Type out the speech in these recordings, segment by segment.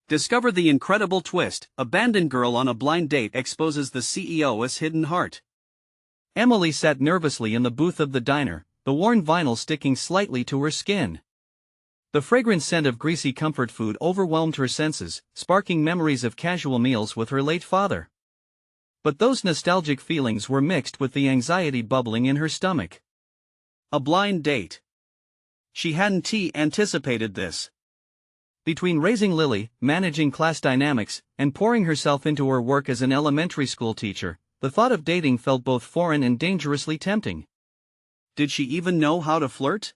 Discover the incredible twist: abandoned girl on a blind date exposes the CEO's hidden heart. Emily sat nervously in the booth of the diner, the worn vinyl sticking slightly to her skin. The fragrant scent of greasy comfort food overwhelmed her senses, sparking memories of casual meals with her late father. But those nostalgic feelings were mixed with the anxiety bubbling in her stomach. A blind date. She hadn't anticipated this. Between raising Lily, managing class dynamics, and pouring herself into her work as an elementary school teacher, the thought of dating felt both foreign and dangerously tempting. Did she even know how to flirt?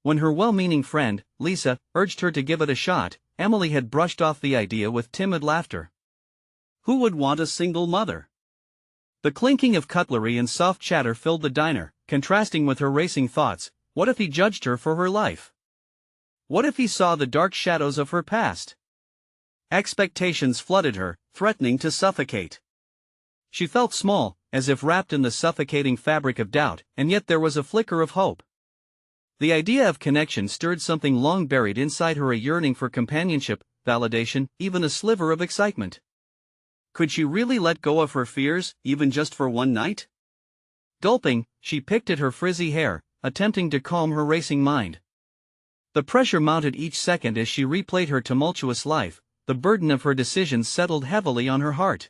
When her well-meaning friend, Lisa, urged her to give it a shot, Emily had brushed off the idea with timid laughter. Who would want a single mother? The clinking of cutlery and soft chatter filled the diner, contrasting with her racing thoughts. What if he judged her for her life? What if he saw the dark shadows of her past? Expectations flooded her, threatening to suffocate. She felt small, as if wrapped in the suffocating fabric of doubt, and yet there was a flicker of hope. The idea of connection stirred something long buried inside her, a yearning for companionship, validation, even a sliver of excitement. Could she really let go of her fears, even just for one night? Gulping, she picked at her frizzy hair, attempting to calm her racing mind. The pressure mounted each second as she replayed her tumultuous life. The burden of her decisions settled heavily on her heart.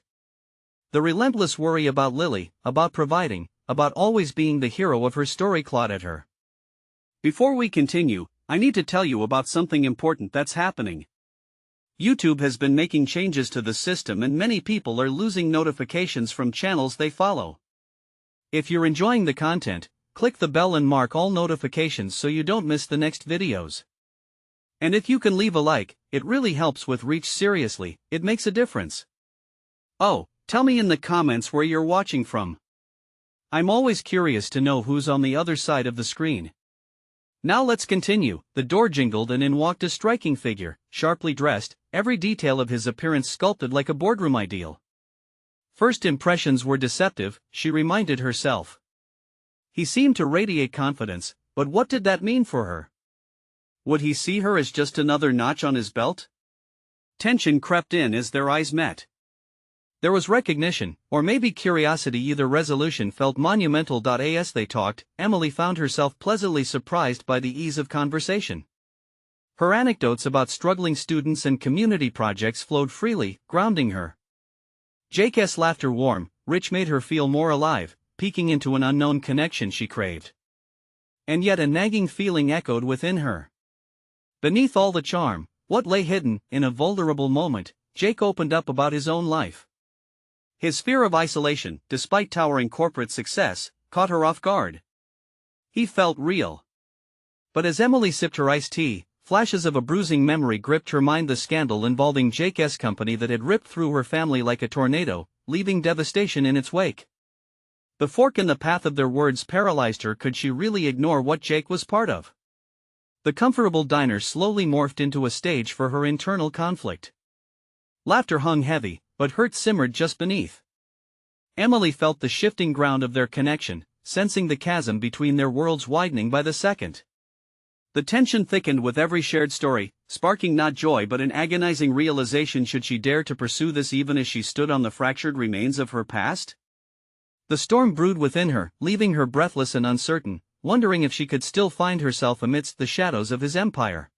The relentless worry about Lily, about providing, about always being the hero of her story clawed at her. Before we continue, I need to tell you about something important that's happening. YouTube has been making changes to the system and many people are losing notifications from channels they follow. If you're enjoying the content, click the bell and mark all notifications so you don't miss the next videos. And if you can leave a like, it really helps with reach. Seriously, it makes a difference. Oh, tell me in the comments where you're watching from. I'm always curious to know who's on the other side of the screen. Now let's continue. The door jingled and in walked a striking figure, sharply dressed, every detail of his appearance sculpted like a boardroom ideal. First impressions were deceptive, she reminded herself. He seemed to radiate confidence, but what did that mean for her? Would he see her as just another notch on his belt? Tension crept in as their eyes met. There was recognition, or maybe curiosity. Either resolution felt monumental. As they talked, Emily found herself pleasantly surprised by the ease of conversation. Her anecdotes about struggling students and community projects flowed freely, grounding her. Jake's laughter, warm, rich, made her feel more alive, peeking into an unknown connection she craved. And yet a nagging feeling echoed within her. Beneath all the charm, what lay hidden? In a vulnerable moment, Jake opened up about his own life. His fear of isolation, despite towering corporate success, caught her off guard. He felt real. But as Emily sipped her iced tea, flashes of a bruising memory gripped her mind. The scandal involving Jake's company that had ripped through her family like a tornado, leaving devastation in its wake. The fork in the path of their words paralyzed her. Could she really ignore what Jake was part of? The comfortable diner slowly morphed into a stage for her internal conflict. Laughter hung heavy, but hurt simmered just beneath. Emily felt the shifting ground of their connection, sensing the chasm between their worlds widening by the second. The tension thickened with every shared story, sparking not joy but an agonizing realization: should she dare to pursue this even as she stood on the fractured remains of her past? The storm brewed within her, leaving her breathless and uncertain, wondering if she could still find herself amidst the shadows of his empire.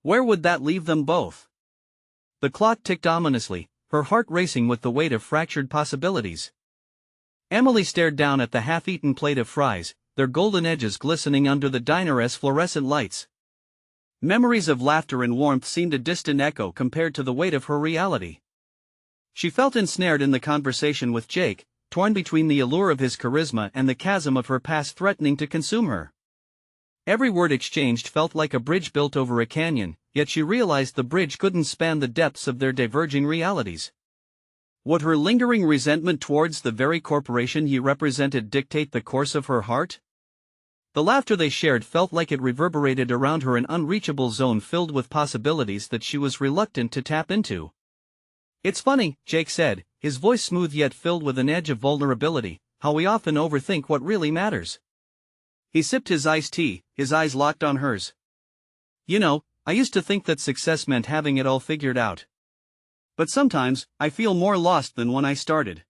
Where would that leave them both? The clock ticked ominously, her heart racing with the weight of fractured possibilities. Emily stared down at the half-eaten plate of fries, their golden edges glistening under the diner's fluorescent lights. Memories of laughter and warmth seemed a distant echo compared to the weight of her reality. She felt ensnared in the conversation with Jake, torn between the allure of his charisma and the chasm of her past threatening to consume her. Every word exchanged felt like a bridge built over a canyon, yet she realized the bridge couldn't span the depths of their diverging realities. Would her lingering resentment towards the very corporation he represented dictate the course of her heart? The laughter they shared felt like it reverberated around her, an unreachable zone filled with possibilities that she was reluctant to tap into. "It's funny," Jake said, his voice smooth yet filled with an edge of vulnerability, "how we often overthink what really matters." He sipped his iced tea, his eyes locked on hers. "You know, I used to think that success meant having it all figured out. But sometimes, I feel more lost than when I started.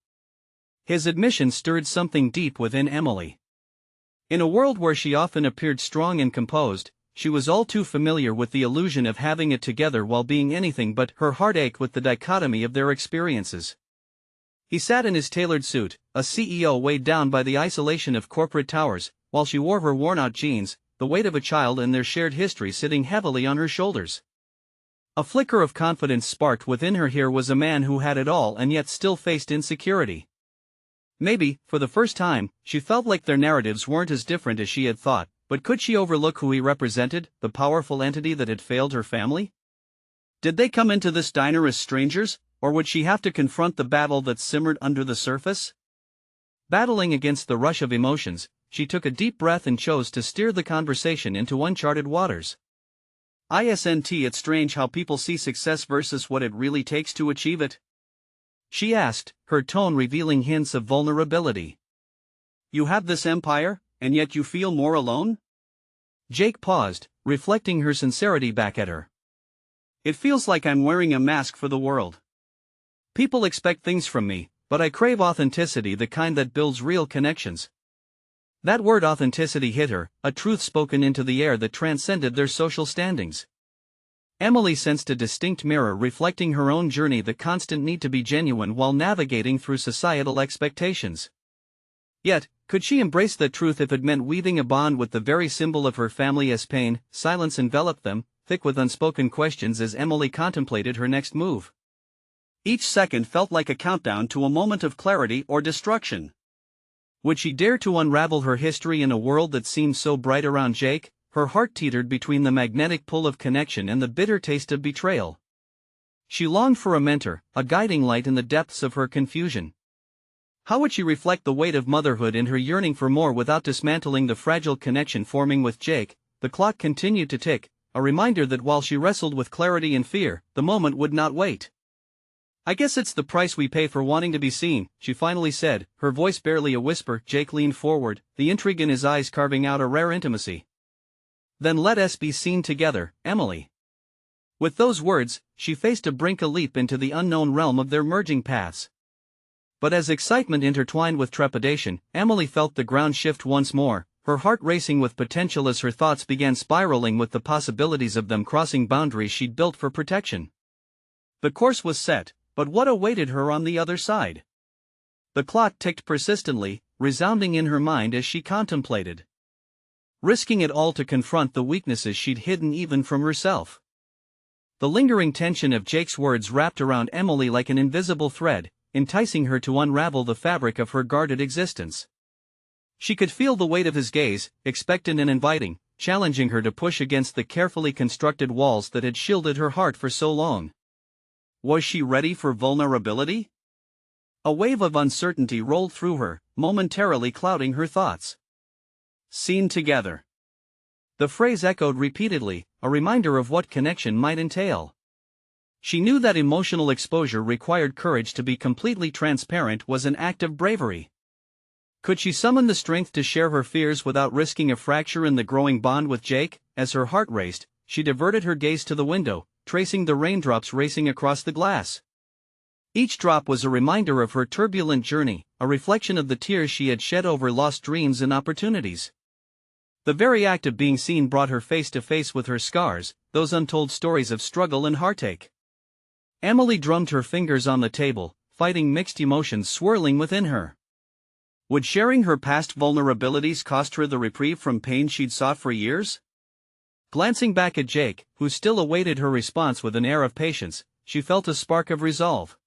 His admission stirred something deep within Emily. In a world where she often appeared strong and composed, she was all too familiar with the illusion of having it together while being anything but. Her heart ached with the dichotomy of their experiences. He sat in his tailored suit, a CEO weighed down by the isolation of corporate towers, while she wore her worn-out jeans, the weight of a child and their shared history sitting heavily on her shoulders. A flicker of confidence sparked within her. Here was a man who had it all and yet still faced insecurity. Maybe, for the first time, she felt like their narratives weren't as different as she had thought, but could she overlook who he represented, the powerful entity that had failed her family? Did they come into this diner as strangers, or would she have to confront the battle that simmered under the surface? Battling against the rush of emotions, she took a deep breath and chose to steer the conversation into uncharted waters. It's strange how people see success versus what it really takes to achieve it. She asked, her tone revealing hints of vulnerability. You have this empire, and yet you feel more alone? Jake paused, reflecting her sincerity back at her. It feels like I'm wearing a mask for the world. People expect things from me, but I crave authenticity, the kind that builds real connections. That word authenticity hit her, a truth spoken into the air that transcended their social standings. Emily sensed a distinct mirror reflecting her own journey, the constant need to be genuine while navigating through societal expectations. Yet, could she embrace that truth if it meant weaving a bond with the very symbol of her family? As pain, silence enveloped them, thick with unspoken questions as Emily contemplated her next move. Each second felt like a countdown to a moment of clarity or destruction. Would she dare to unravel her history in a world that seemed so bright around Jake? Her heart teetered between the magnetic pull of connection and the bitter taste of betrayal. She longed for a mentor, a guiding light in the depths of her confusion. How would she reflect the weight of motherhood in her yearning for more without dismantling the fragile connection forming with Jake? The clock continued to tick, a reminder that while she wrestled with clarity and fear, the moment would not wait. I guess it's the price we pay for wanting to be seen, she finally said, her voice barely a whisper. Jake leaned forward, the intrigue in his eyes carving out a rare intimacy. Then let us be seen together, Emily. With those words, she faced a leap into the unknown realm of their merging paths. But as excitement intertwined with trepidation, Emily felt the ground shift once more, her heart racing with potential as her thoughts began spiraling with the possibilities of them crossing boundaries she'd built for protection. The course was set, but what awaited her on the other side? The clock ticked persistently, resounding in her mind as she contemplated. Risking it all to confront the weaknesses she'd hidden even from herself. The lingering tension of Jake's words wrapped around Emily like an invisible thread, enticing her to unravel the fabric of her guarded existence. She could feel the weight of his gaze, expectant and inviting, challenging her to push against the carefully constructed walls that had shielded her heart for so long. Was she ready for vulnerability? A wave of uncertainty rolled through her, momentarily clouding her thoughts. Seen together. The phrase echoed repeatedly, a reminder of what connection might entail. She knew that emotional exposure required courage. To be completely transparent was an act of bravery. Could she summon the strength to share her fears without risking a fracture in the growing bond with Jake? As her heart raced, she diverted her gaze to the window, tracing the raindrops racing across the glass. Each drop was a reminder of her turbulent journey, a reflection of the tears she had shed over lost dreams and opportunities. The very act of being seen brought her face to face with her scars, those untold stories of struggle and heartache. Emily drummed her fingers on the table, fighting mixed emotions swirling within her. Would sharing her past vulnerabilities cost her the reprieve from pain she'd sought for years? Glancing back at Jake, who still awaited her response with an air of patience, she felt a spark of resolve.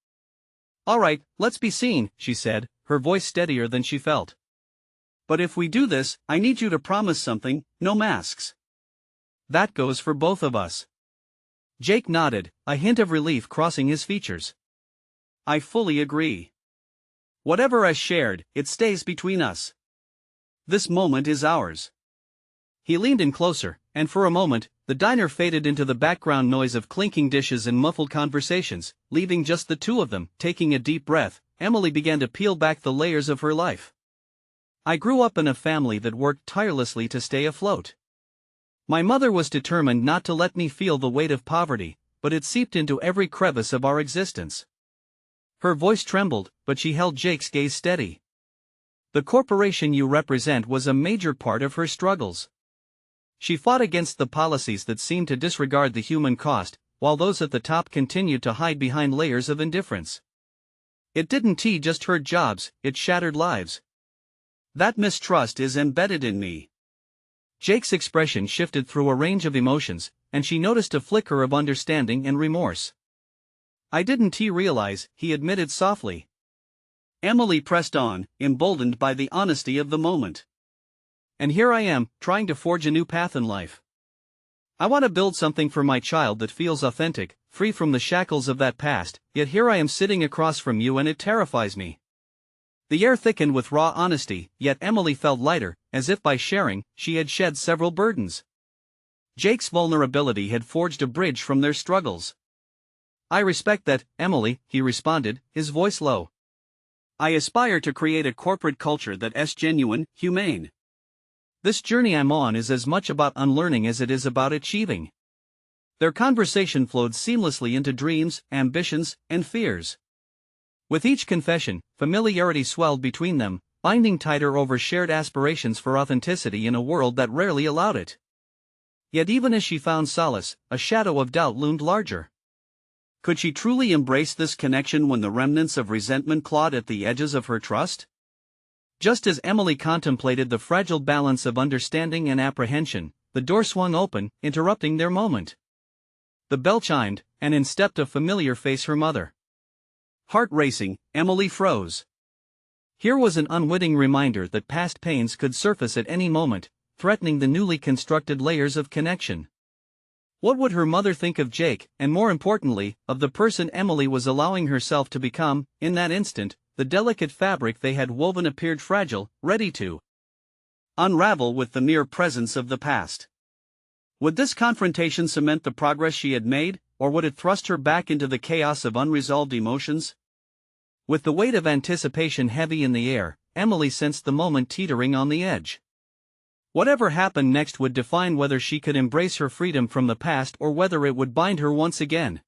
"All right, let's be seen," she said, her voice steadier than she felt. "But if we do this, I need you to promise something: no masks." "That goes for both of us." Jake nodded, a hint of relief crossing his features. "I fully agree. Whatever is shared, it stays between us. This moment is ours." He leaned in closer, and for a moment, the diner faded into the background noise of clinking dishes and muffled conversations, leaving just the two of them. Taking a deep breath, Emily began to peel back the layers of her life. "I grew up in a family that worked tirelessly to stay afloat. My mother was determined not to let me feel the weight of poverty, but it seeped into every crevice of our existence. Her voice trembled, but she held Jake's gaze steady. The corporation you represent was a major part of her struggles. She fought against the policies that seemed to disregard the human cost, while those at the top continued to hide behind layers of indifference. It didn't just hurt jobs, it shattered lives. That mistrust is embedded in me. Jake's expression shifted through a range of emotions, and she noticed a flicker of understanding and remorse. I didn't realize, he admitted softly. Emily pressed on, emboldened by the honesty of the moment. And here I am, trying to forge a new path in life. I want to build something for my child that feels authentic, free from the shackles of that past, yet here I am sitting across from you and it terrifies me. The air thickened with raw honesty, yet Emily felt lighter, as if by sharing, she had shed several burdens. Jake's vulnerability had forged a bridge from their struggles. I respect that, Emily, he responded, his voice low. I aspire to create a corporate culture that is genuine, humane. This journey I'm on is as much about unlearning as it is about achieving. Their conversation flowed seamlessly into dreams, ambitions, and fears. With each confession, familiarity swelled between them, binding tighter over shared aspirations for authenticity in a world that rarely allowed it. Yet even as she found solace, a shadow of doubt loomed larger. Could she truly embrace this connection when the remnants of resentment clawed at the edges of her trust? Just as Emily contemplated the fragile balance of understanding and apprehension, the door swung open, interrupting their moment. The bell chimed, and in stepped a familiar face, her mother. Heart racing, Emily froze. Here was an unwitting reminder that past pains could surface at any moment, threatening the newly constructed layers of connection. What would her mother think of Jake, and more importantly, of the person Emily was allowing herself to become? In that instant, the delicate fabric they had woven appeared fragile, ready to unravel with the mere presence of the past. Would this confrontation cement the progress she had made, or would it thrust her back into the chaos of unresolved emotions? With the weight of anticipation heavy in the air, Emily sensed the moment teetering on the edge. Whatever happened next would define whether she could embrace her freedom from the past or whether it would bind her once again.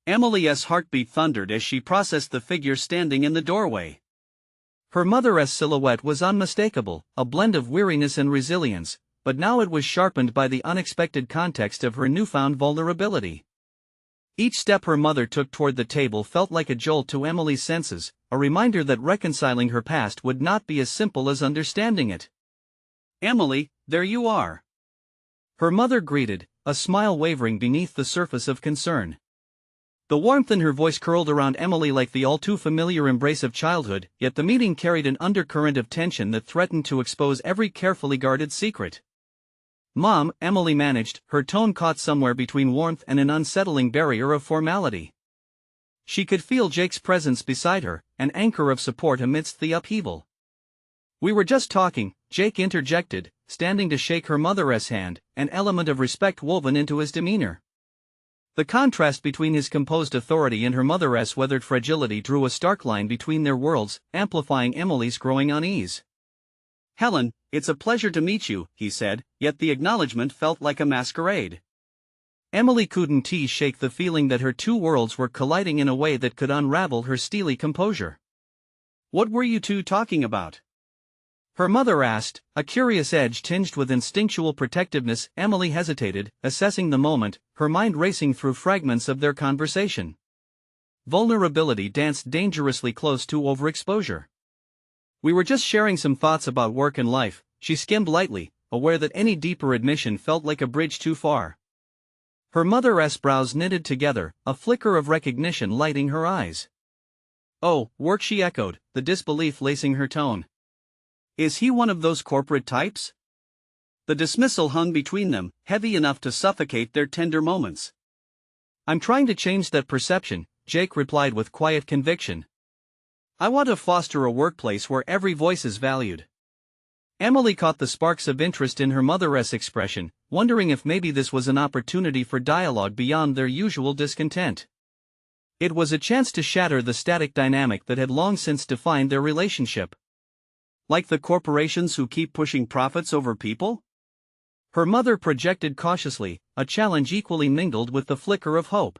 Emily's heartbeat thundered as she processed the figure standing in the doorway. Her mother's silhouette was unmistakable, a blend of weariness and resilience, but now it was sharpened by the unexpected context of her newfound vulnerability. Each step her mother took toward the table felt like a jolt to Emily's senses, a reminder that reconciling her past would not be as simple as understanding it. Emily, there you are. Her mother greeted, a smile wavering beneath the surface of concern. The warmth in her voice curled around Emily like the all-too-familiar embrace of childhood, yet the meeting carried an undercurrent of tension that threatened to expose every carefully guarded secret. "Mom," Emily managed, her tone caught somewhere between warmth and an unsettling barrier of formality. She could feel Jake's presence beside her, an anchor of support amidst the upheaval. "We were just talking," Jake interjected, standing to shake her mother's hand, an element of respect woven into his demeanor. The contrast between his composed authority and her mother's weathered fragility drew a stark line between their worlds, amplifying Emily's growing unease. "Helen, it's a pleasure to meet you," he said, yet the acknowledgement felt like a masquerade. Emily couldn't shake the feeling that her two worlds were colliding in a way that could unravel her steely composure. "What were you two talking about?" her mother asked, a curious edge tinged with instinctual protectiveness. Emily hesitated, assessing the moment, her mind racing through fragments of their conversation. Vulnerability danced dangerously close to overexposure. "We were just sharing some thoughts about work and life," she skimmed lightly, aware that any deeper admission felt like a bridge too far. Her mother's brows knitted together, a flicker of recognition lighting her eyes. "Oh, work," she echoed, the disbelief lacing her tone. "Is he one of those corporate types?" The dismissal hung between them, heavy enough to suffocate their tender moments. "I'm trying to change that perception," Jake replied with quiet conviction. "I want to foster a workplace where every voice is valued." Emily caught the sparks of interest in her mother's expression, wondering if maybe this was an opportunity for dialogue beyond their usual discontent. It was a chance to shatter the static dynamic that had long since defined their relationship. Like the corporations who keep pushing profits over people? Her mother projected cautiously, a challenge equally mingled with the flicker of hope.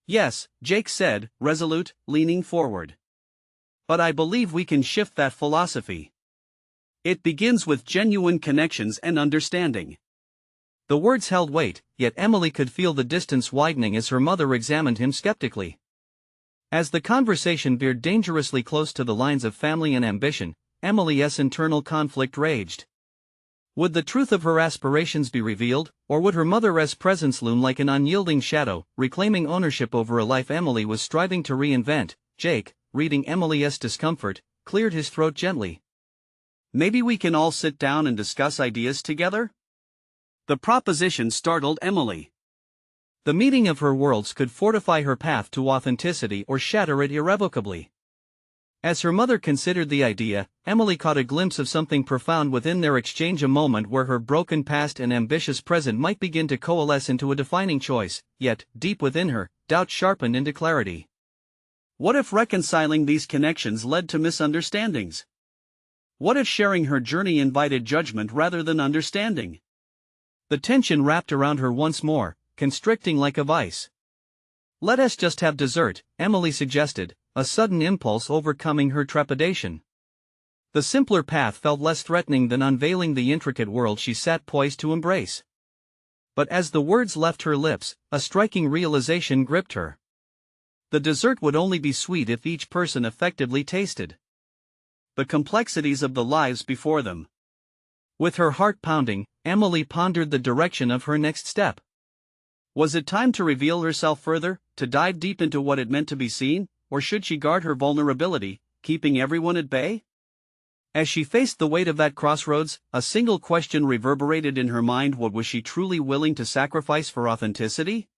Yes, Jake said, resolute, leaning forward. But I believe we can shift that philosophy. It begins with genuine connections and understanding. The words held weight, yet Emily could feel the distance widening as her mother examined him skeptically. As the conversation veered dangerously close to the lines of family and ambition, Emily's internal conflict raged. Would the truth of her aspirations be revealed, or would her mother's presence loom like an unyielding shadow, reclaiming ownership over a life Emily was striving to reinvent? Jake, reading Emily's discomfort, cleared his throat gently. Maybe we can all sit down and discuss ideas together? The proposition startled Emily. The meeting of her worlds could fortify her path to authenticity or shatter it irrevocably. As her mother considered the idea, Emily caught a glimpse of something profound within their exchange, a moment where her broken past and ambitious present might begin to coalesce into a defining choice, yet, deep within her, doubt sharpened into clarity. What if reconciling these connections led to misunderstandings? What if sharing her journey invited judgment rather than understanding? The tension wrapped around her once more, constricting like a vice. "Let us just have dessert," Emily suggested, a sudden impulse overcoming her trepidation. The simpler path felt less threatening than unveiling the intricate world she sat poised to embrace. But as the words left her lips, a striking realization gripped her. The dessert would only be sweet if each person effectively tasted the complexities of the lives before them. With her heart pounding, Emily pondered the direction of her next step. Was it time to reveal herself further, to dive deep into what it meant to be seen, or should she guard her vulnerability, keeping everyone at bay? As she faced the weight of that crossroads, a single question reverberated in her mind: what was she truly willing to sacrifice for authenticity?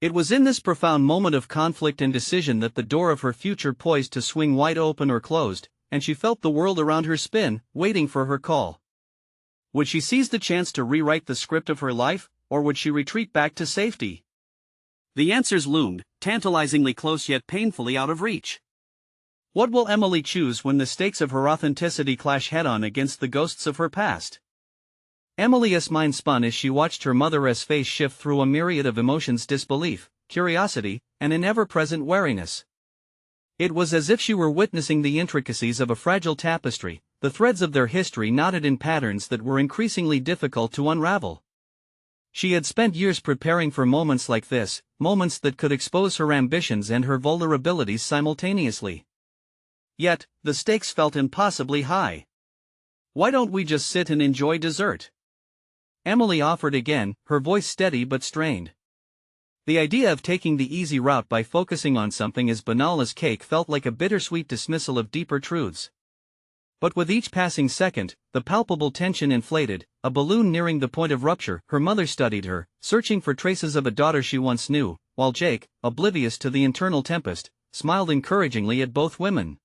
It was in this profound moment of conflict and decision that the door of her future poised to swing wide open or closed, and she felt the world around her spin, waiting for her call. Would she seize the chance to rewrite the script of her life, or would she retreat back to safety? The answers loomed, tantalizingly close yet painfully out of reach. What will Emily choose when the stakes of her authenticity clash head-on against the ghosts of her past? Emily's mind spun as she watched her mother's face shift through a myriad of emotions: disbelief, curiosity, and an ever-present wariness. It was as if she were witnessing the intricacies of a fragile tapestry, the threads of their history knotted in patterns that were increasingly difficult to unravel. She had spent years preparing for moments like this, moments that could expose her ambitions and her vulnerabilities simultaneously. Yet, the stakes felt impossibly high. "Why don't we just sit and enjoy dessert?" Emily offered again, her voice steady but strained. The idea of taking the easy route by focusing on something as banal as cake felt like a bittersweet dismissal of deeper truths. But with each passing second, the palpable tension inflated, a balloon nearing the point of rupture. Her mother studied her, searching for traces of a daughter she once knew, while Jake, oblivious to the internal tempest, smiled encouragingly at both women.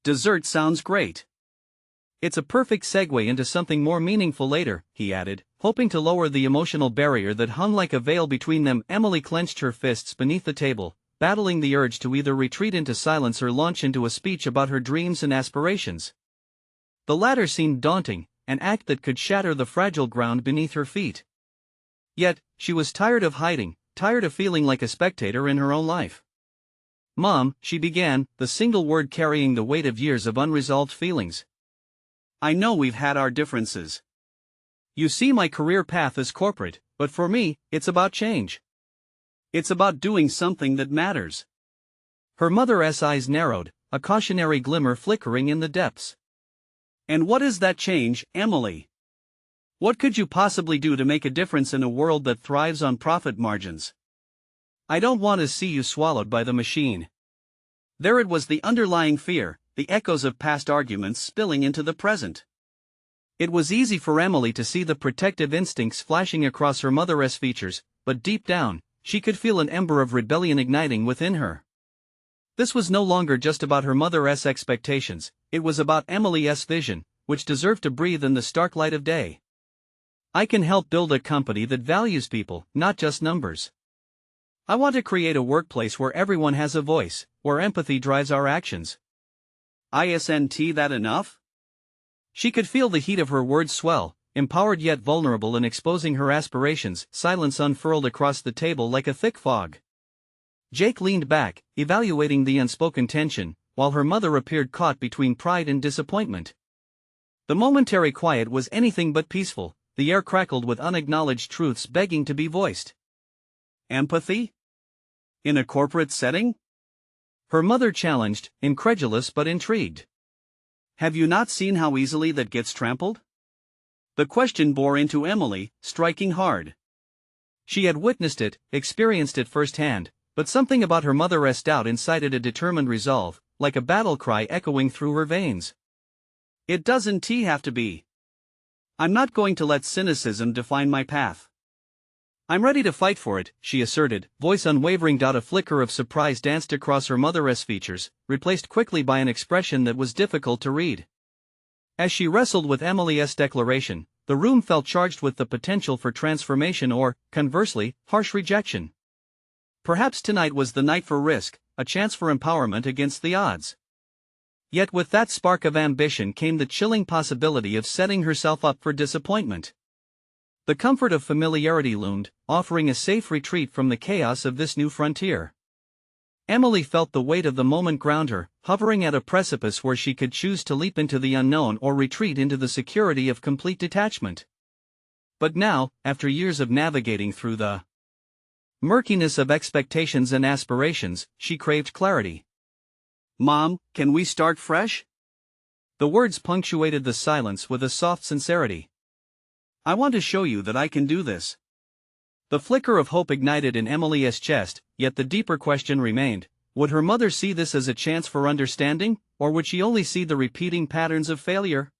"Dessert sounds great. It's a perfect segue into something more meaningful later," he added, hoping to lower the emotional barrier that hung like a veil between them. Emily clenched her fists beneath the table, battling the urge to either retreat into silence or launch into a speech about her dreams and aspirations. The latter seemed daunting, an act that could shatter the fragile ground beneath her feet. Yet, she was tired of hiding, tired of feeling like a spectator in her own life. "Mom," she began, the single word carrying the weight of years of unresolved feelings. "I know we've had our differences. You see, my career path is corporate, but for me, it's about change. It's about doing something that matters." Her mother's eyes narrowed, a cautionary glimmer flickering in the depths. "And what is that change, Emily? What could you possibly do to make a difference in a world that thrives on profit margins? I don't want to see you swallowed by the machine." There it was, the underlying fear, the echoes of past arguments spilling into the present. It was easy for Emily to see the protective instincts flashing across her mother's features, but deep down, she could feel an ember of rebellion igniting within her. This was no longer just about her mother's expectations, it was about Emily's vision, which deserved to breathe in the stark light of day. "I can help build a company that values people, not just numbers. I want to create a workplace where everyone has a voice, where empathy drives our actions." Isn't that enough? She could feel the heat of her words swell, empowered yet vulnerable and exposing her aspirations. Silence unfurled across the table like a thick fog. Jake leaned back, evaluating the unspoken tension, while her mother appeared caught between pride and disappointment. The momentary quiet was anything but peaceful, the air crackled with unacknowledged truths begging to be voiced. Empathy? In a corporate setting? Her mother challenged, incredulous but intrigued. Have you not seen how easily that gets trampled? The question bore into Emily, striking hard. She had witnessed it, experienced it firsthand, but something about her mother's doubt incited a determined resolve, like a battle cry echoing through her veins. It doesn't have to be. I'm not going to let cynicism define my path. I'm ready to fight for it, she asserted, voice unwavering. A flicker of surprise danced across her mother's features, replaced quickly by an expression that was difficult to read. As she wrestled with Emily's declaration, the room felt charged with the potential for transformation or, conversely, harsh rejection. Perhaps tonight was the night for risk, a chance for empowerment against the odds. Yet with that spark of ambition came the chilling possibility of setting herself up for disappointment. The comfort of familiarity loomed, offering a safe retreat from the chaos of this new frontier. Emily felt the weight of the moment ground her, hovering at a precipice where she could choose to leap into the unknown or retreat into the security of complete detachment. But now, after years of navigating through the murkiness of expectations and aspirations, she craved clarity. Mom, can we start fresh? The words punctuated the silence with a soft sincerity. I want to show you that I can do this. The flicker of hope ignited in Emily's chest, yet the deeper question remained, would her mother see this as a chance for understanding, or would she only see the repeating patterns of failure?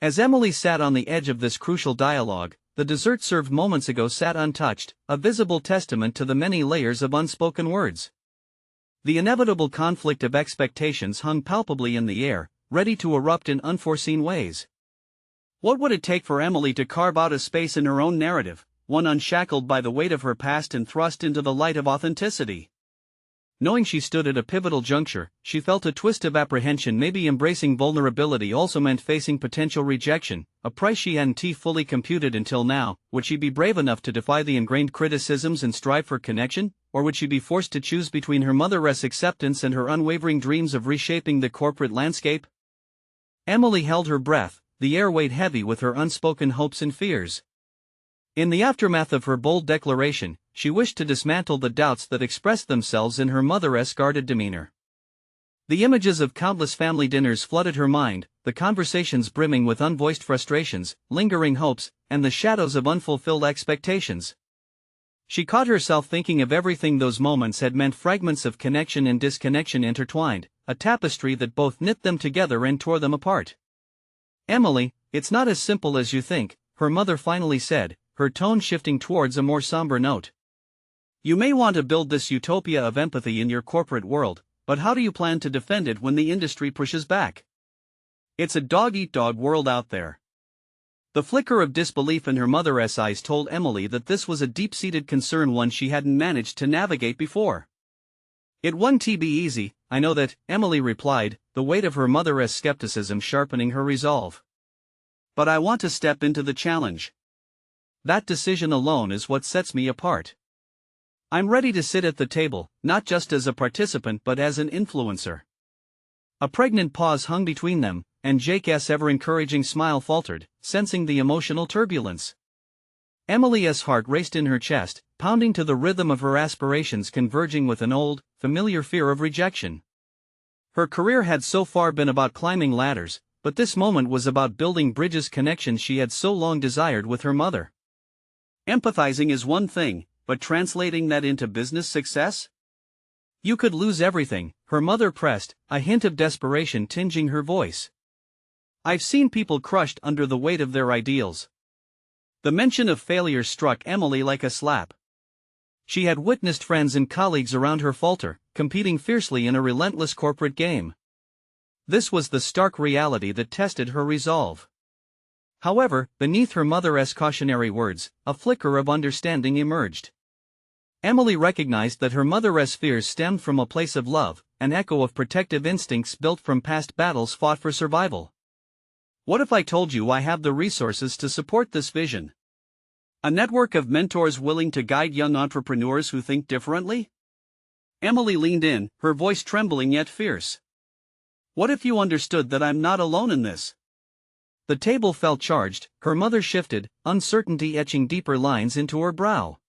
As Emily sat on the edge of this crucial dialogue, the dessert served moments ago sat untouched, a visible testament to the many layers of unspoken words. The inevitable conflict of expectations hung palpably in the air, ready to erupt in unforeseen ways. What would it take for Emily to carve out a space in her own narrative, one unshackled by the weight of her past and thrust into the light of authenticity? Knowing she stood at a pivotal juncture, she felt a twist of apprehension. Maybe embracing vulnerability also meant facing potential rejection, a price she hadn't fully computed until now. Would she be brave enough to defy the ingrained criticisms and strive for connection, or would she be forced to choose between her mother's acceptance and her unwavering dreams of reshaping the corporate landscape? Emily held her breath, the air weighed heavy with her unspoken hopes and fears. In the aftermath of her bold declaration, she wished to dismantle the doubts that expressed themselves in her mother's guarded demeanor. The images of countless family dinners flooded her mind, the conversations brimming with unvoiced frustrations, lingering hopes, and the shadows of unfulfilled expectations. She caught herself thinking of everything those moments had meant, fragments of connection and disconnection intertwined, a tapestry that both knit them together and tore them apart. Emily, it's not as simple as you think, her mother finally said, her tone shifting towards a more somber note. You may want to build this utopia of empathy in your corporate world, but how do you plan to defend it when the industry pushes back? It's a dog-eat-dog world out there. The flicker of disbelief in her mother's eyes told Emily that this was a deep-seated concern, one she hadn't managed to navigate before. It won't be easy, I know that, Emily replied, the weight of her mother's skepticism sharpening her resolve. But I want to step into the challenge. That decision alone is what sets me apart. I'm ready to sit at the table, not just as a participant but as an influencer. A pregnant pause hung between them, and Jake's ever-encouraging smile faltered, sensing the emotional turbulence. Emily's heart raced in her chest, pounding to the rhythm of her aspirations converging with an old, familiar fear of rejection. Her career had so far been about climbing ladders, but this moment was about building bridges, connections she had so long desired with her mother. Empathizing is one thing, but translating that into business success? You could lose everything, her mother pressed, a hint of desperation tinging her voice. I've seen people crushed under the weight of their ideals. The mention of failure struck Emily like a slap. She had witnessed friends and colleagues around her falter, competing fiercely in a relentless corporate game. This was the stark reality that tested her resolve. However, beneath her mother's cautionary words, a flicker of understanding emerged. Emily recognized that her mother's fears stemmed from a place of love, an echo of protective instincts built from past battles fought for survival. What if I told you I have the resources to support this vision? A network of mentors willing to guide young entrepreneurs who think differently? Emily leaned in, her voice trembling yet fierce. What if you understood that I'm not alone in this? The table felt charged, her mother shifted, uncertainty etching deeper lines into her brow.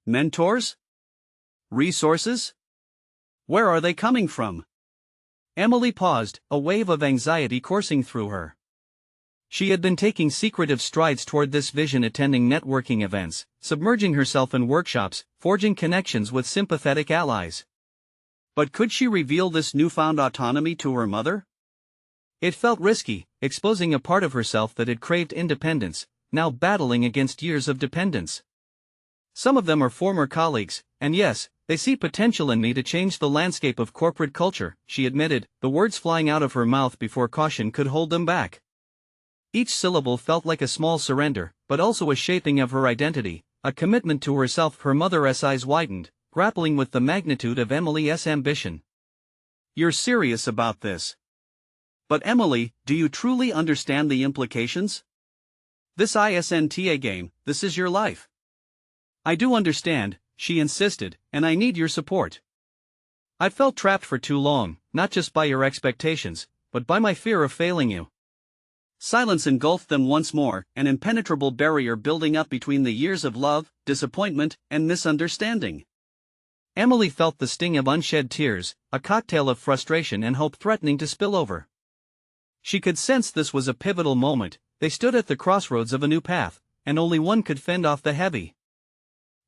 Mentors? Resources? Where are they coming from? Emily paused, a wave of anxiety coursing through her. She had been taking secretive strides toward this vision, attending networking events, submerging herself in workshops, forging connections with sympathetic allies. But could she reveal this newfound autonomy to her mother? It felt risky, exposing a part of herself that had craved independence, now battling against years of dependence. Some of them are former colleagues, and yes, they see potential in me to change the landscape of corporate culture, she admitted, the words flying out of her mouth before caution could hold them back. Each syllable felt like a small surrender, but also a shaping of her identity, a commitment to herself. Her mother's eyes widened, grappling with the magnitude of Emily's ambition. You're serious about this? But Emily, do you truly understand the implications? This isn't a game, this is your life. I do understand, she insisted, and I need your support. I've felt trapped for too long, not just by your expectations, but by my fear of failing you. Silence engulfed them once more, an impenetrable barrier building up between the years of love, disappointment, and misunderstanding. Emily felt the sting of unshed tears, a cocktail of frustration and hope threatening to spill over. She could sense this was a pivotal moment. They stood at the crossroads of a new path, and only one could fend off the heavy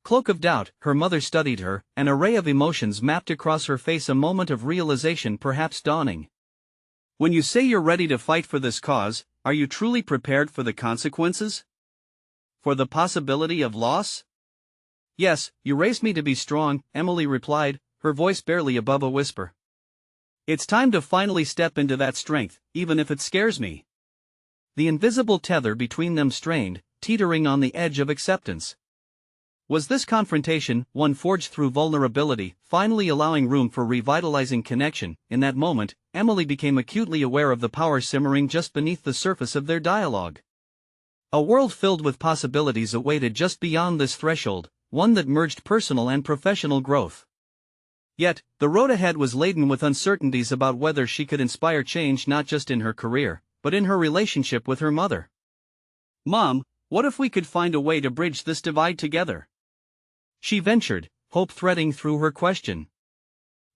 cloak of doubt. Her mother studied her, an array of emotions mapped across her face, a moment of realization perhaps dawning. When you say you're ready to fight for this cause, are you truly prepared for the consequences? For the possibility of loss? Yes, you raised me to be strong, Emily replied, her voice barely above a whisper. It's time to finally step into that strength, even if it scares me. The invisible tether between them strained, teetering on the edge of acceptance. Was this confrontation, one forged through vulnerability, finally allowing room for revitalizing connection? In that moment, Emily became acutely aware of the power simmering just beneath the surface of their dialogue. A world filled with possibilities awaited just beyond this threshold, one that merged personal and professional growth. Yet, the road ahead was laden with uncertainties about whether she could inspire change not just in her career, but in her relationship with her mother. Mom, what if we could find a way to bridge this divide together? She ventured, hope threading through her question.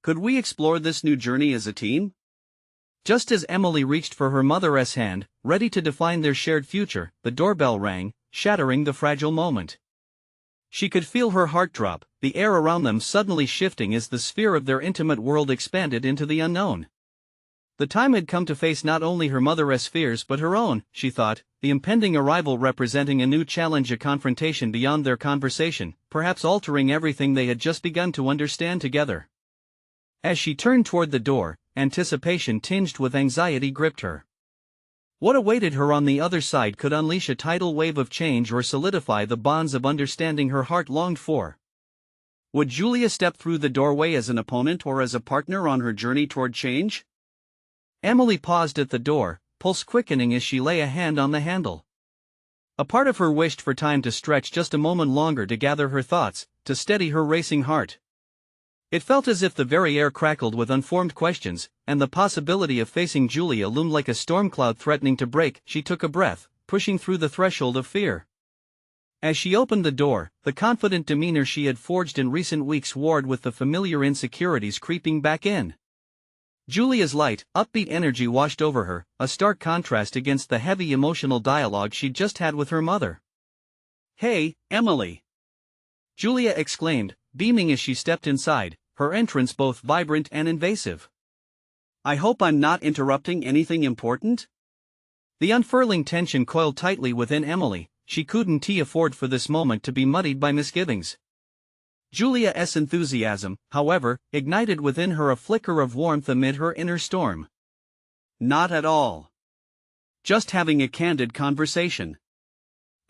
Could we explore this new journey as a team? Just as Emily reached for her mother's hand, ready to define their shared future, the doorbell rang, shattering the fragile moment. She could feel her heart drop, the air around them suddenly shifting as the sphere of their intimate world expanded into the unknown. The time had come to face not only her mother's fears but her own, she thought, the impending arrival representing a new challenge, a confrontation beyond their conversation, perhaps altering everything they had just begun to understand together. As she turned toward the door, anticipation tinged with anxiety gripped her. What awaited her on the other side could unleash a tidal wave of change or solidify the bonds of understanding her heart longed for. Would Julia step through the doorway as an opponent or as a partner on her journey toward change? Emily paused at the door, pulse quickening as she lay a hand on the handle. A part of her wished for time to stretch just a moment longer to gather her thoughts, to steady her racing heart. It felt as if the very air crackled with unformed questions, and the possibility of facing Julia loomed like a storm cloud threatening to break. She took a breath, pushing through the threshold of fear. As she opened the door, the confident demeanor she had forged in recent weeks warred with the familiar insecurities creeping back in. Julia's light, upbeat energy washed over her, a stark contrast against the heavy emotional dialogue she'd just had with her mother. "Hey, Emily!" Julia exclaimed, beaming as she stepped inside, her entrance both vibrant and invasive. "I hope I'm not interrupting anything important?" The unfurling tension coiled tightly within Emily. She couldn't afford for this moment to be muddied by misgivings. Julia's enthusiasm, however, ignited within her a flicker of warmth amid her inner storm. "Not at all. Just having a candid conversation."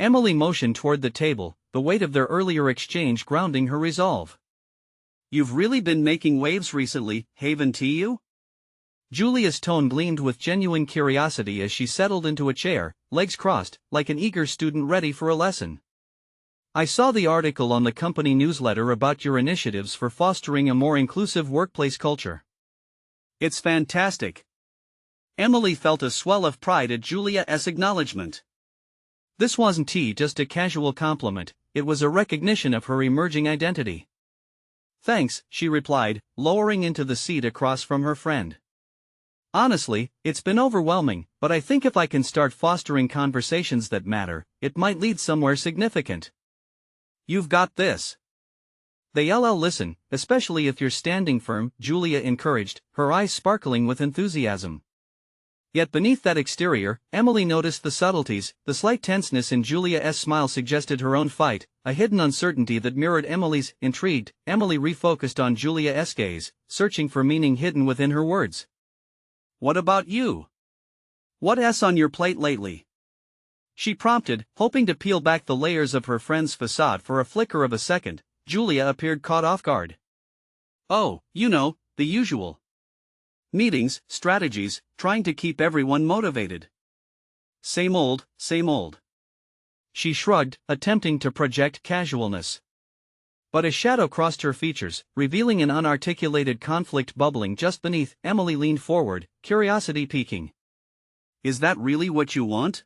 Emily motioned toward the table, the weight of their earlier exchange grounding her resolve. "You've really been making waves recently, haven't you?" Julia's tone gleamed with genuine curiosity as she settled into a chair, legs crossed, like an eager student ready for a lesson. I saw the article on the company newsletter about your initiatives for fostering a more inclusive workplace culture. It's fantastic. Emily felt a swell of pride at Julia's acknowledgement. This wasn't just a casual compliment, it was a recognition of her emerging identity. Thanks, she replied, lowering into the seat across from her friend. Honestly, it's been overwhelming, but I think if I can start fostering conversations that matter, it might lead somewhere significant. You've got this. They'll listen, especially if you're standing firm, Julia encouraged, her eyes sparkling with enthusiasm. Yet beneath that exterior, Emily noticed the subtleties. The slight tenseness in Julia's smile suggested her own fight, a hidden uncertainty that mirrored Emily's. Intrigued, Emily refocused on Julia's gaze, searching for meaning hidden within her words. What about you? What's on your plate lately? She prompted, hoping to peel back the layers of her friend's facade for a flicker of a second. Julia appeared caught off guard. Oh, the usual. Meetings, strategies, trying to keep everyone motivated. Same old, same old. She shrugged, attempting to project casualness. But a shadow crossed her features, revealing an unarticulated conflict bubbling just beneath. Emily leaned forward, curiosity peaking. Is that really what you want?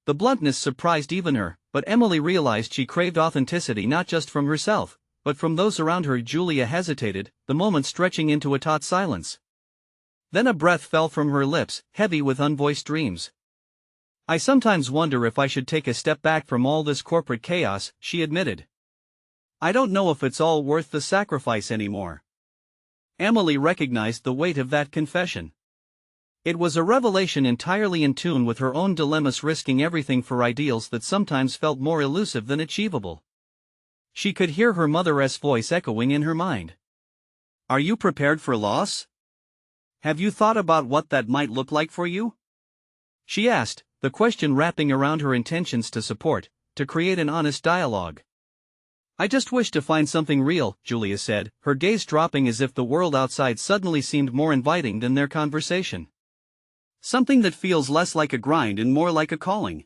The bluntness surprised even her, but Emily realized she craved authenticity not just from herself, but from those around her. Julia hesitated, the moment stretching into a taut silence. Then a breath fell from her lips, heavy with unvoiced dreams. I sometimes wonder if I should take a step back from all this corporate chaos, she admitted. I don't know if it's all worth the sacrifice anymore. Emily recognized the weight of that confession. It was a revelation entirely in tune with her own dilemmas, risking everything for ideals that sometimes felt more elusive than achievable. She could hear her mother's voice echoing in her mind. Are you prepared for loss? Have you thought about what that might look like for you? She asked, the question wrapping around her intentions to support, to create an honest dialogue. I just wish to find something real, Julia said, her gaze dropping as if the world outside suddenly seemed more inviting than their conversation. Something that feels less like a grind and more like a calling.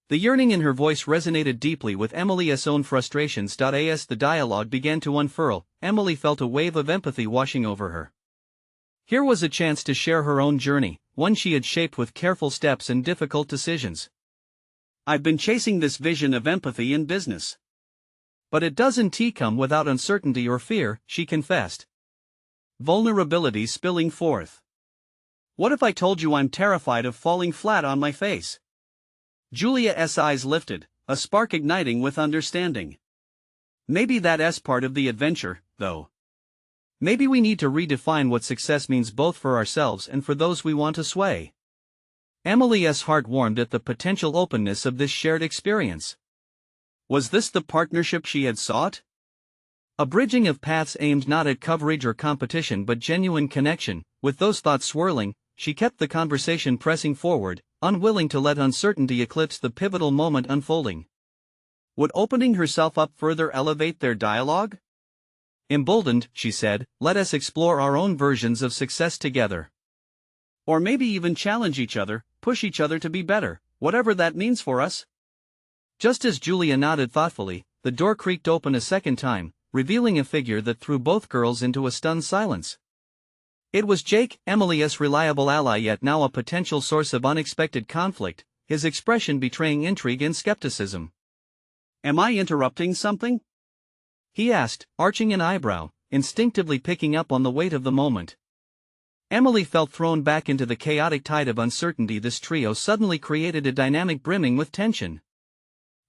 The yearning in her voice resonated deeply with Emily's own frustrations. As the dialogue began to unfurl, Emily felt a wave of empathy washing over her. Here was a chance to share her own journey, one she had shaped with careful steps and difficult decisions. I've been chasing this vision of empathy in business. But it doesn't come without uncertainty or fear, she confessed. Vulnerabilities spilling forth. What if I told you I'm terrified of falling flat on my face? Julia's eyes lifted, a spark igniting with understanding. Maybe that's part of the adventure, though. Maybe we need to redefine what success means both for ourselves and for those we want to sway. Emily's heart warmed at the potential openness of this shared experience. Was this the partnership she had sought? A bridging of paths aimed not at coverage or competition but genuine connection. With those thoughts swirling, she kept the conversation pressing forward, unwilling to let uncertainty eclipse the pivotal moment unfolding. Would opening herself up further elevate their dialogue? Emboldened, she said, let us explore our own versions of success together. Or maybe even challenge each other, push each other to be better, whatever that means for us. Just as Julia nodded thoughtfully, the door creaked open a second time, revealing a figure that threw both girls into a stunned silence. It was Jake, Emily's reliable ally yet now a potential source of unexpected conflict, his expression betraying intrigue and skepticism. Am I interrupting something? He asked, arching an eyebrow, instinctively picking up on the weight of the moment. Emily felt thrown back into the chaotic tide of uncertainty this trio suddenly created, a dynamic brimming with tension.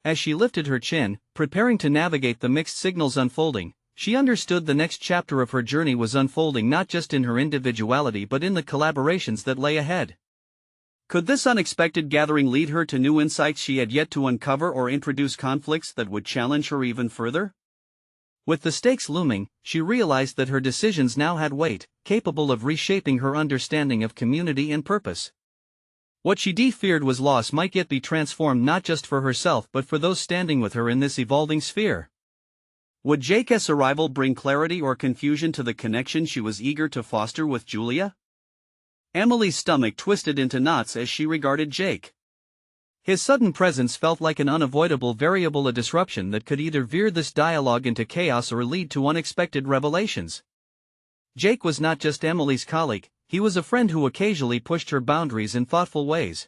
As she lifted her chin, preparing to navigate the mixed signals unfolding, she understood the next chapter of her journey was unfolding not just in her individuality but in the collaborations that lay ahead. Could this unexpected gathering lead her to new insights she had yet to uncover or introduce conflicts that would challenge her even further? With the stakes looming, she realized that her decisions now had weight, capable of reshaping her understanding of community and purpose. What she feared was loss might yet be transformed not just for herself but for those standing with her in this evolving sphere. Would Jake's arrival bring clarity or confusion to the connection she was eager to foster with Julia? Emily's stomach twisted into knots as she regarded Jake. His sudden presence felt like an unavoidable variable, a disruption that could either veer this dialogue into chaos or lead to unexpected revelations. Jake was not just Emily's colleague, he was a friend who occasionally pushed her boundaries in thoughtful ways.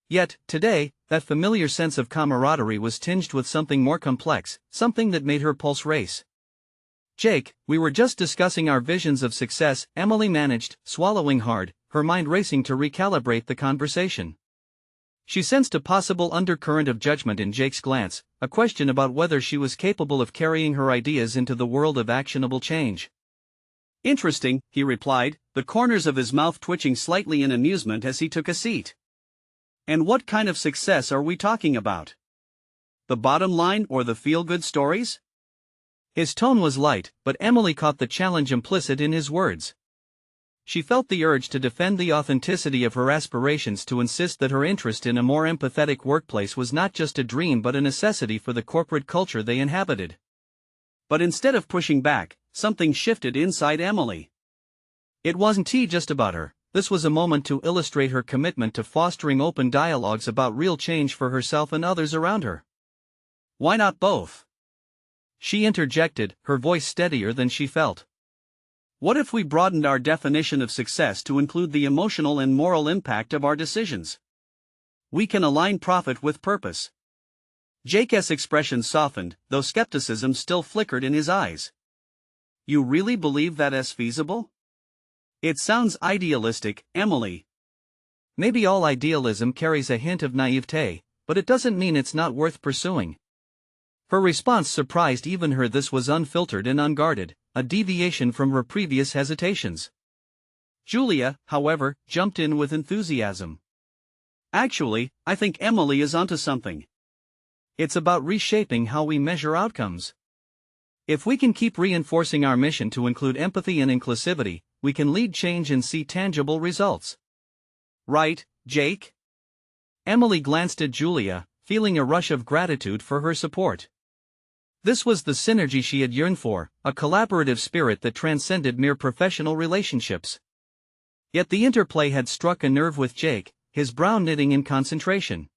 Yet, today, that familiar sense of camaraderie was tinged with something more complex, something that made her pulse race. Jake, we were just discussing our visions of success, Emily managed, swallowing hard, her mind racing to recalibrate the conversation. She sensed a possible undercurrent of judgment in Jake's glance, a question about whether she was capable of carrying her ideas into the world of actionable change. Interesting, he replied, the corners of his mouth twitching slightly in amusement as he took a seat. And what kind of success are we talking about? The bottom line or the feel-good stories? His tone was light, but Emily caught the challenge implicit in his words. She felt the urge to defend the authenticity of her aspirations, to insist that her interest in a more empathetic workplace was not just a dream but a necessity for the corporate culture they inhabited. But instead of pushing back, something shifted inside Emily. It wasn't just about her, this was a moment to illustrate her commitment to fostering open dialogues about real change for herself and others around her. Why not both? She interjected, her voice steadier than she felt. What if we broadened our definition of success to include the emotional and moral impact of our decisions? We can align profit with purpose. Jake's expression softened, though skepticism still flickered in his eyes. You really believe that is feasible? It sounds idealistic, Emily. Maybe all idealism carries a hint of naivete, but it doesn't mean it's not worth pursuing. Her response surprised even her. This was unfiltered and unguarded, a deviation from her previous hesitations. Julia, however, jumped in with enthusiasm. Actually, I think Emily is onto something. It's about reshaping how we measure outcomes. If we can keep reinforcing our mission to include empathy and inclusivity, we can lead change and see tangible results. Right, Jake? Emily glanced at Julia, feeling a rush of gratitude for her support. This was the synergy she had yearned for, a collaborative spirit that transcended mere professional relationships. Yet the interplay had struck a nerve with Jake, his brow knitting in concentration.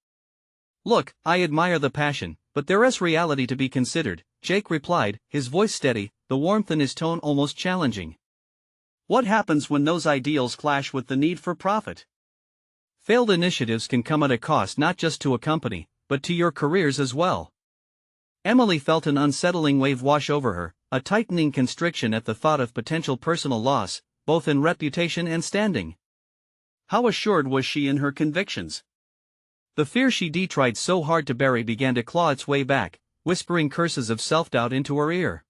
Look, I admire the passion, but there is reality to be considered, Jake replied, his voice steady, the warmth in his tone almost challenging. What happens when those ideals clash with the need for profit? Failed initiatives can come at a cost not just to a company, but to your careers as well. Emily felt an unsettling wave wash over her, a tightening constriction at the thought of potential personal loss, both in reputation and standing. How assured was she in her convictions? The fear she tried so hard to bury began to claw its way back, whispering curses of self-doubt into her ear.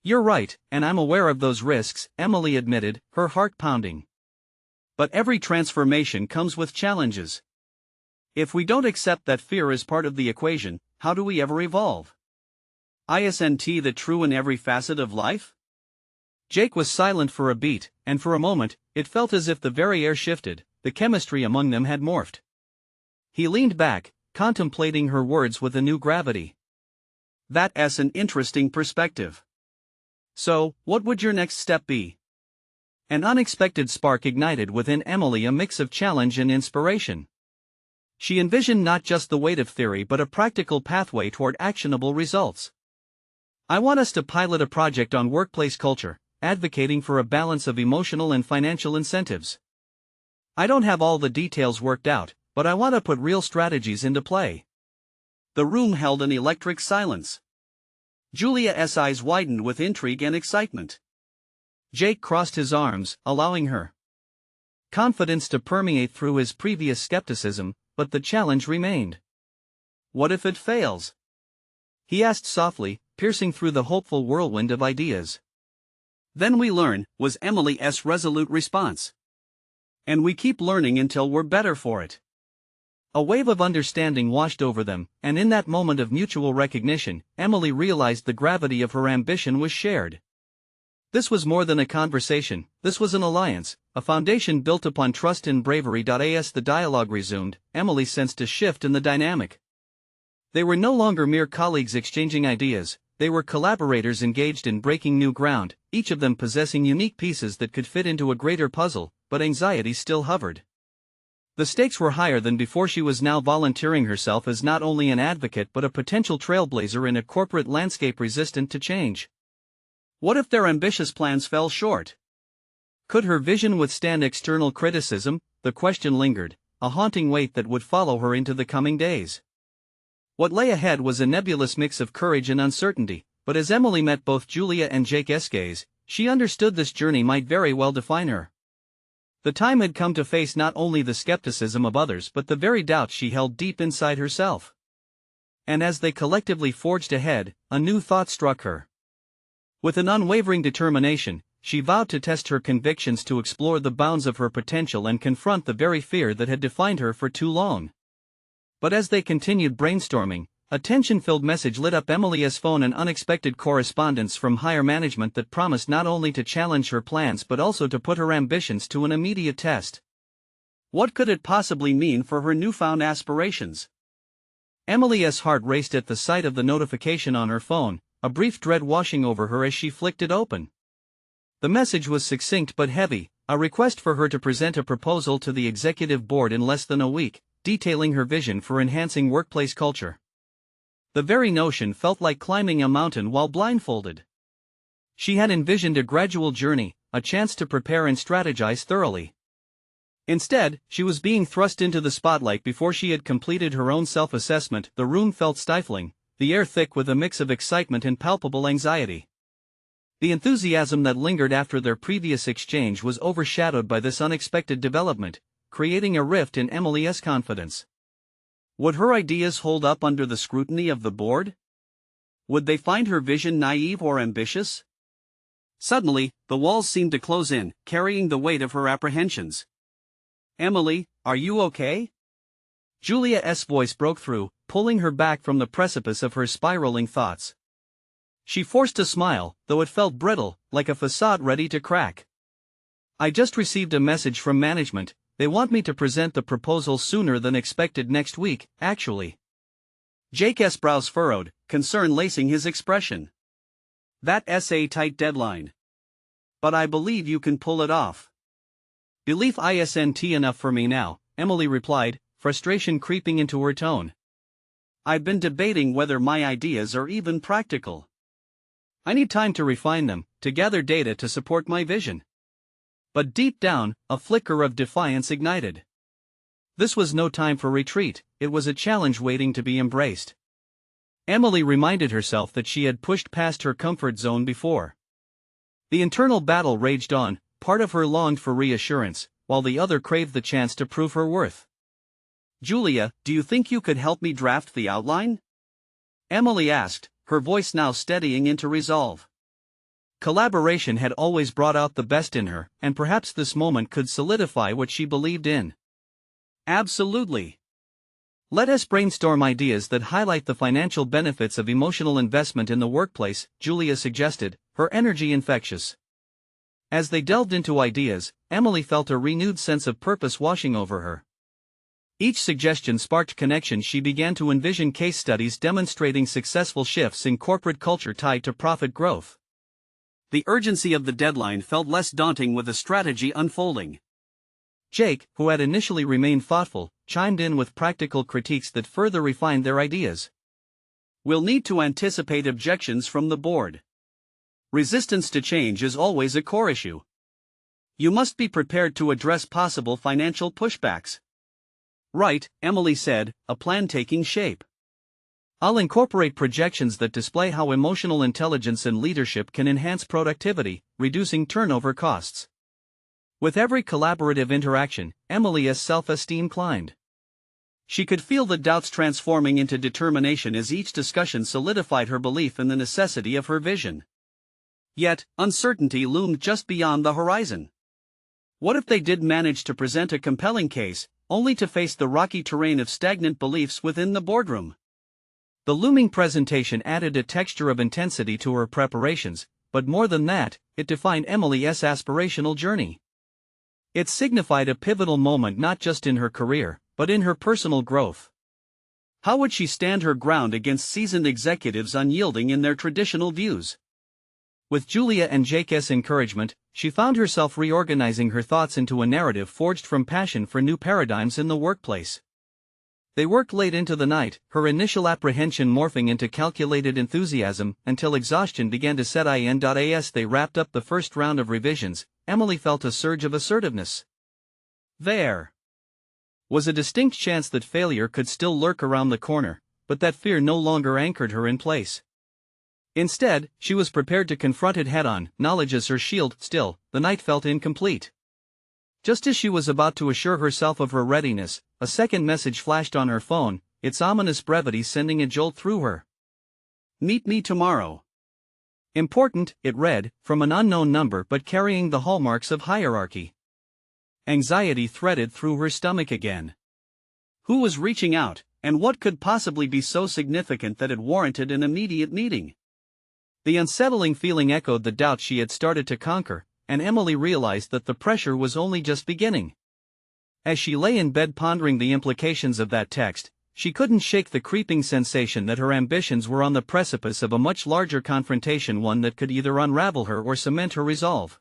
You're right, and I'm aware of those risks, Emily admitted, her heart pounding. But every transformation comes with challenges. If we don't accept that fear is part of the equation, how do we ever evolve? Isn't the true in every facet of life? Jake was silent for a beat, and for a moment, it felt as if the very air shifted, the chemistry among them had morphed. He leaned back, contemplating her words with a new gravity. That's an interesting perspective. So, what would your next step be? An unexpected spark ignited within Emily, a mix of challenge and inspiration. She envisioned not just the weight of theory but a practical pathway toward actionable results. I want us to pilot a project on workplace culture, advocating for a balance of emotional and financial incentives. I don't have all the details worked out, but I want to put real strategies into play. The room held an electric silence. Julia's eyes widened with intrigue and excitement. Jake crossed his arms, allowing her confidence to permeate through his previous skepticism, but the challenge remained. What if it fails? He asked softly, piercing through the hopeful whirlwind of ideas. Then we learn, was Emily's resolute response. And we keep learning until we're better for it. A wave of understanding washed over them, and in that moment of mutual recognition, Emily realized the gravity of her ambition was shared. This was more than a conversation, this was an alliance, a foundation built upon trust and bravery. As the dialogue resumed, Emily sensed a shift in the dynamic. They were no longer mere colleagues exchanging ideas, they were collaborators engaged in breaking new ground, each of them possessing unique pieces that could fit into a greater puzzle, but anxiety still hovered. The stakes were higher than before. She was now volunteering herself as not only an advocate but a potential trailblazer in a corporate landscape resistant to change. What if their ambitious plans fell short? Could her vision withstand external criticism? The question lingered, a haunting weight that would follow her into the coming days. What lay ahead was a nebulous mix of courage and uncertainty, but as Emily met both Julia and Jake's gaze, she understood this journey might very well define her. The time had come to face not only the skepticism of others but the very doubts she held deep inside herself. And as they collectively forged ahead, a new thought struck her. With an unwavering determination, she vowed to test her convictions, to explore the bounds of her potential and confront the very fear that had defined her for too long. But as they continued brainstorming, a tension-filled message lit up Emily's phone, an unexpected correspondence from higher management that promised not only to challenge her plans but also to put her ambitions to an immediate test. What could it possibly mean for her newfound aspirations? Emily's heart raced at the sight of the notification on her phone, a brief dread washing over her as she flicked it open. The message was succinct but heavy, a request for her to present a proposal to the executive board in less than a week, detailing her vision for enhancing workplace culture. The very notion felt like climbing a mountain while blindfolded. She had envisioned a gradual journey, a chance to prepare and strategize thoroughly. Instead, she was being thrust into the spotlight before she had completed her own self-assessment. The room felt stifling, the air thick with a mix of excitement and palpable anxiety. The enthusiasm that lingered after their previous exchange was overshadowed by this unexpected development, creating a rift in Emily's confidence. Would her ideas hold up under the scrutiny of the board? Would they find her vision naive or ambitious? Suddenly, the walls seemed to close in, carrying the weight of her apprehensions. "Emily, are you okay?" Julia's voice broke through, pulling her back from the precipice of her spiraling thoughts. She forced a smile, though it felt brittle, like a facade ready to crack. "I just received a message from management. They want me to present the proposal sooner than expected, next week, actually." Jake's brows furrowed, concern lacing his expression. "That's a tight deadline. But I believe you can pull it off." "Belief isn't enough for me now," Emily replied, frustration creeping into her tone. "I've been debating whether my ideas are even practical. I need time to refine them, to gather data to support my vision." But deep down, a flicker of defiance ignited. This was no time for retreat, it was a challenge waiting to be embraced. Emily reminded herself that she had pushed past her comfort zone before. The internal battle raged on, part of her longed for reassurance, while the other craved the chance to prove her worth. "Julia, do you think you could help me draft the outline?" Emily asked, her voice now steadying into resolve. Collaboration had always brought out the best in her, and perhaps this moment could solidify what she believed in. "Absolutely. Let us brainstorm ideas that highlight the financial benefits of emotional investment in the workplace," Julia suggested, her energy infectious. As they delved into ideas, Emily felt a renewed sense of purpose washing over her. Each suggestion sparked connection. She began to envision case studies demonstrating successful shifts in corporate culture tied to profit growth. The urgency of the deadline felt less daunting with a strategy unfolding. Jake, who had initially remained thoughtful, chimed in with practical critiques that further refined their ideas. "We'll need to anticipate objections from the board. Resistance to change is always a core issue. You must be prepared to address possible financial pushbacks." "Right," Emily said, a plan taking shape. "I'll incorporate projections that display how emotional intelligence and leadership can enhance productivity, reducing turnover costs." With every collaborative interaction, Emily's self-esteem climbed. She could feel the doubts transforming into determination as each discussion solidified her belief in the necessity of her vision. Yet, uncertainty loomed just beyond the horizon. What if they did manage to present a compelling case, only to face the rocky terrain of stagnant beliefs within the boardroom? The looming presentation added a texture of intensity to her preparations, but more than that, it defined Emily's aspirational journey. It signified a pivotal moment not just in her career, but in her personal growth. How would she stand her ground against seasoned executives unyielding in their traditional views? With Julia and Jake's encouragement, she found herself reorganizing her thoughts into a narrative forged from passion for new paradigms in the workplace. They worked late into the night, her initial apprehension morphing into calculated enthusiasm, until exhaustion began to set in. As they wrapped up the first round of revisions, Emily felt a surge of assertiveness. There was a distinct chance that failure could still lurk around the corner, but that fear no longer anchored her in place. Instead, she was prepared to confront it head-on, knowledge as her shield. Still, the night felt incomplete. Just as she was about to assure herself of her readiness, a second message flashed on her phone, its ominous brevity sending a jolt through her. "Meet me tomorrow." Important, it read, from an unknown number but carrying the hallmarks of hierarchy. Anxiety threaded through her stomach again. Who was reaching out, and what could possibly be so significant that it warranted an immediate meeting? The unsettling feeling echoed the doubt she had started to conquer, and Emily realized that the pressure was only just beginning. As she lay in bed pondering the implications of that text, she couldn't shake the creeping sensation that her ambitions were on the precipice of a much larger confrontation, one that could either unravel her or cement her resolve.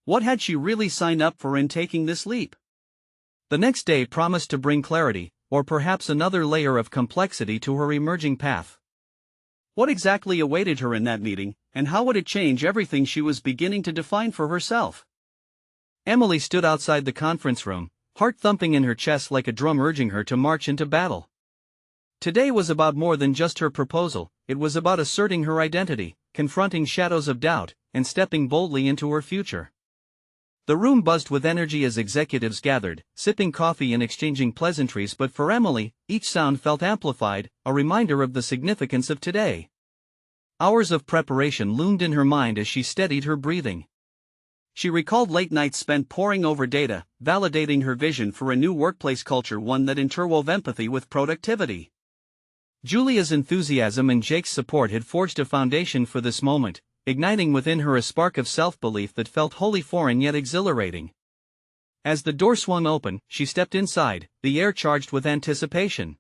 What had she really signed up for in taking this leap? The next day promised to bring clarity, or perhaps another layer of complexity to her emerging path. What exactly awaited her in that meeting, and how would it change everything she was beginning to define for herself? Emily stood outside the conference room, heart thumping in her chest like a drum urging her to march into battle. Today was about more than just her proposal, it was about asserting her identity, confronting shadows of doubt, and stepping boldly into her future. The room buzzed with energy as executives gathered, sipping coffee and exchanging pleasantries, but for Emily, each sound felt amplified, a reminder of the significance of today. Hours of preparation loomed in her mind as she steadied her breathing. She recalled late nights spent poring over data, validating her vision for a new workplace culture, one that interwove empathy with productivity. Julia's enthusiasm and Jake's support had forged a foundation for this moment, igniting within her a spark of self-belief that felt wholly foreign yet exhilarating. As the door swung open, she stepped inside, the air charged with anticipation.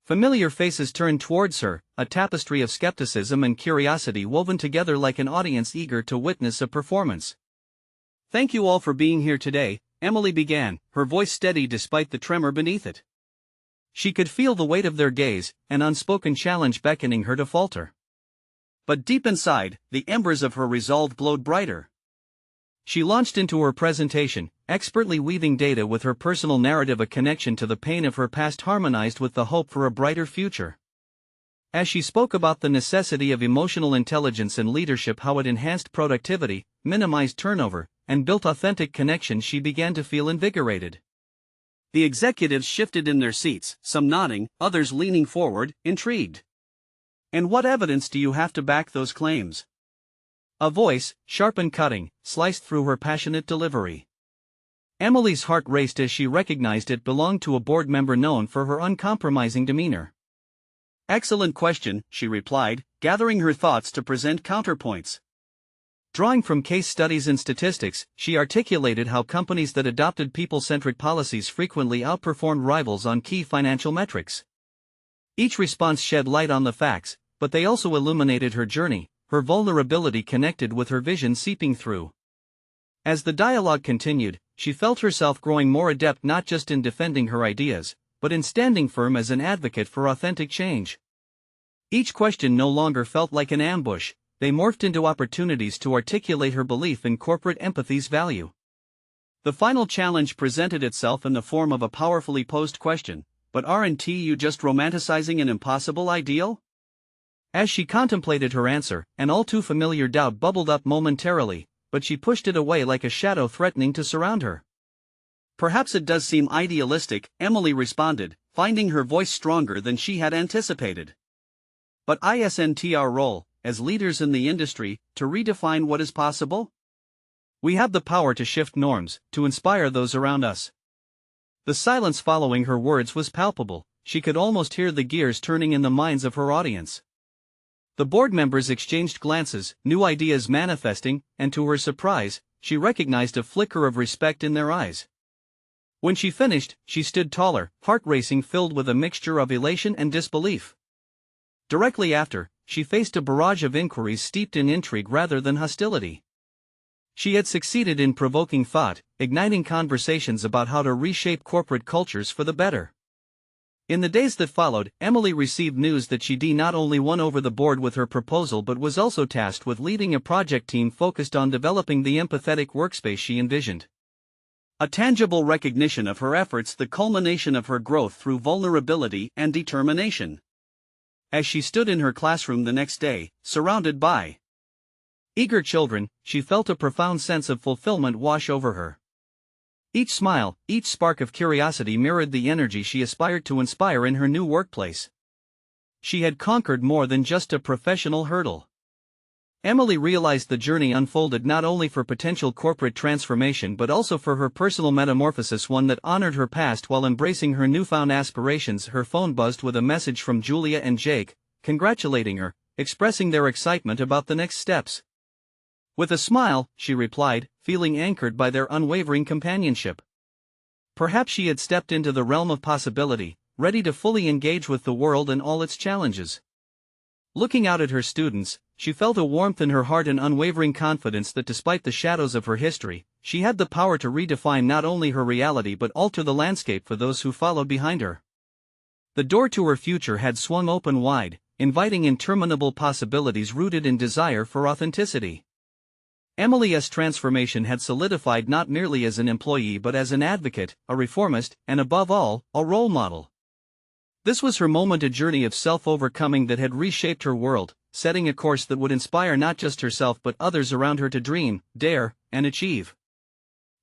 Familiar faces turned towards her, a tapestry of skepticism and curiosity woven together like an audience eager to witness a performance. "Thank you all for being here today," Emily began, her voice steady despite the tremor beneath it. She could feel the weight of their gaze, an unspoken challenge beckoning her to falter. But deep inside, the embers of her resolve glowed brighter. She launched into her presentation, expertly weaving data with her personal narrative, a connection to the pain of her past harmonized with the hope for a brighter future. As she spoke about the necessity of emotional intelligence and leadership, how it enhanced productivity, minimized turnover, and built authentic connections, she began to feel invigorated. The executives shifted in their seats, some nodding, others leaning forward, intrigued. "And what evidence do you have to back those claims?" A voice, sharp and cutting, sliced through her passionate delivery. Emily's heart raced as she recognized it belonged to a board member known for her uncompromising demeanor. "Excellent question," she replied, gathering her thoughts to present counterpoints. Drawing from case studies and statistics, she articulated how companies that adopted people-centric policies frequently outperformed rivals on key financial metrics. Each response shed light on the facts, but they also illuminated her journey, her vulnerability connected with her vision seeping through. As the dialogue continued, she felt herself growing more adept not just in defending her ideas, but in standing firm as an advocate for authentic change. Each question no longer felt like an ambush, they morphed into opportunities to articulate her belief in corporate empathy's value. The final challenge presented itself in the form of a powerfully posed question: "But aren't you just romanticizing an impossible ideal?" As she contemplated her answer, an all too familiar doubt bubbled up momentarily, but she pushed it away like a shadow threatening to surround her. "Perhaps it does seem idealistic," Emily responded, finding her voice stronger than she had anticipated. "But isn't our role, as leaders in the industry, to redefine what is possible? We have the power to shift norms, to inspire those around us." The silence following her words was palpable, she could almost hear the gears turning in the minds of her audience. The board members exchanged glances, new ideas manifesting, and to her surprise, she recognized a flicker of respect in their eyes. When she finished, she stood taller, heart racing, filled with a mixture of elation and disbelief. Directly after, she faced a barrage of inquiries steeped in intrigue rather than hostility. She had succeeded in provoking thought, igniting conversations about how to reshape corporate cultures for the better. In the days that followed, Emily received news that she not only won over the board with her proposal but was also tasked with leading a project team focused on developing the empathetic workspace she envisioned. A tangible recognition of her efforts, the culmination of her growth through vulnerability and determination. As she stood in her classroom the next day, surrounded by eager children, she felt a profound sense of fulfillment wash over her. Each smile, each spark of curiosity mirrored the energy she aspired to inspire in her new workplace. She had conquered more than just a professional hurdle. Emily realized the journey unfolded not only for potential corporate transformation but also for her personal metamorphosis, one that honored her past while embracing her newfound aspirations. Her phone buzzed with a message from Julia and Jake, congratulating her, expressing their excitement about the next steps. With a smile, she replied, feeling anchored by their unwavering companionship. Perhaps she had stepped into the realm of possibility, ready to fully engage with the world and all its challenges. Looking out at her students, she felt a warmth in her heart and unwavering confidence that despite the shadows of her history, she had the power to redefine not only her reality but alter the landscape for those who followed behind her. The door to her future had swung open wide, inviting interminable possibilities rooted in desire for authenticity. Emily's transformation had solidified not merely as an employee but as an advocate, a reformist, and above all, a role model. This was her moment, a journey of self-overcoming that had reshaped her world, setting a course that would inspire not just herself but others around her to dream, dare, and achieve.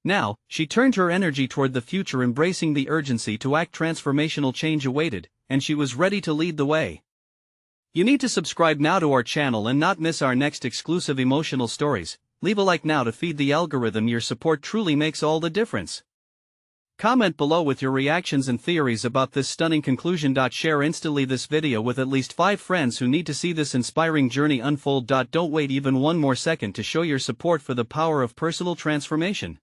Now, she turned her energy toward the future, embracing the urgency to act. Transformational change awaited, and she was ready to lead the way. You need to subscribe now to our channel and not miss our next exclusive emotional stories. Leave a like now to feed the algorithm. Your support truly makes all the difference. Comment below with your reactions and theories about this stunning conclusion. Share instantly this video with at least 5 friends who need to see this inspiring journey unfold. Don't wait even one more second to show your support for the power of personal transformation.